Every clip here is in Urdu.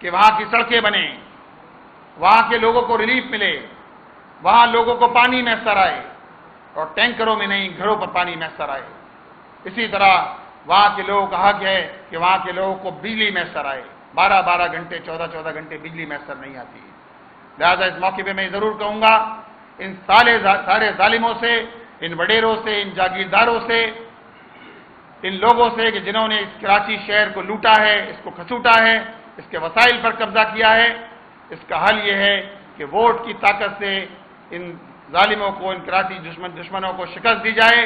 کہ وہاں کی سڑکیں بنیں، وہاں کے لوگوں کو ریلیف ملے، وہاں لوگوں کو پانی میسر آئے، اور ٹینکروں میں نہیں گھروں پر پانی میسر آئے۔ اسی طرح وہاں کے لوگوں کا حق ہے کہ وہاں کے لوگوں کو بجلی میسر آئے۔ 12 گھنٹے 14 گھنٹے بجلی میسر نہیں آتی۔ لہٰذا اس موقع پہ میں ضرور کہوں گا ان سارے ظالموں سے، ان وڈیروں سے، ان جاگیرداروں سے، ان لوگوں سے کہ جنہوں نے اس کراچی شہر کو لوٹا ہے، اس کو کھسوٹا ہے، اس کے وسائل پر قبضہ کیا ہے، اس کا حل یہ ہے کہ ووٹ کی طاقت سے ان ظالموں کو، ان کراچی دشمنوں کو شکست دی جائے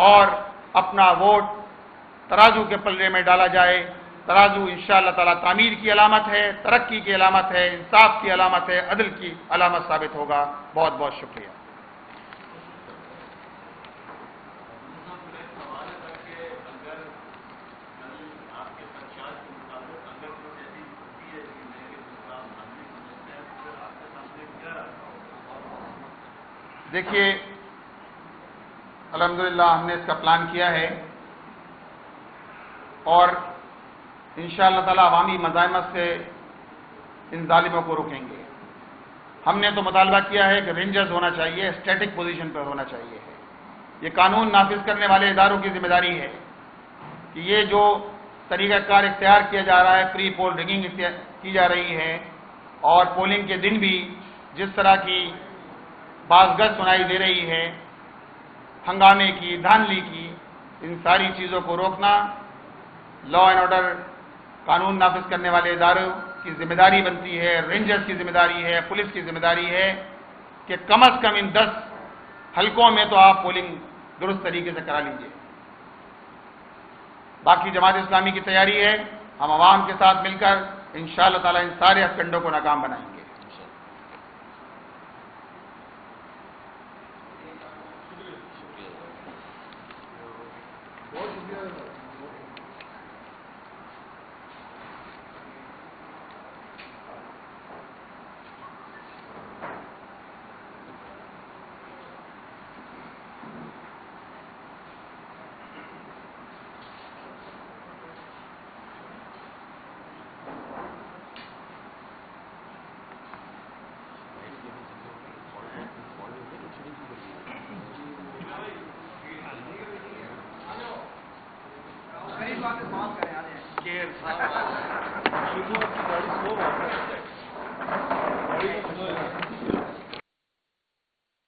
اور اپنا ووٹ ترازو کے پلڑے میں ڈالا جائے۔ ترازو انشاءاللہ تعالیٰ تعمیر کی علامت ہے، ترقی کی علامت ہے، انصاف کی علامت ہے، عدل کی علامت ثابت ہوگا۔ بہت بہت شکریہ۔ دیکھیے الحمدللہ ہم نے اس کا پلان کیا ہے اور انشاءاللہ تعالیٰ عوامی مزاحمت سے ان ظالموں کو روکیں گے۔ ہم نے تو مطالبہ کیا ہے کہ رینجرز ہونا چاہیے، اسٹیٹک پوزیشن پر ہونا چاہیے۔ یہ قانون نافذ کرنے والے اداروں کی ذمہ داری ہے کہ یہ جو طریقہ کار اختیار کیا جا رہا ہے، پری پول رگنگ کی جا رہی ہے اور پولنگ کے دن بھی جس طرح کی بعض گز سنائی دے رہی ہے، ہنگامے کی، دھاندلی کی، ان ساری چیزوں کو روکنا لا اینڈ آرڈر قانون نافذ کرنے والے اداروں کی ذمہ داری بنتی ہے، رینجرز کی ذمہ داری ہے، پولیس کی ذمہ داری ہے کہ کم از کم ان 10 حلقوں میں تو آپ پولنگ درست طریقے سے کرا لیجئے۔ باقی جماعت اسلامی کی تیاری ہے، ہم عوام کے ساتھ مل کر انشاءاللہ تعالیٰ ان سارے ہتھکنڈوں کو ناکام بنائیں گے۔ صاحب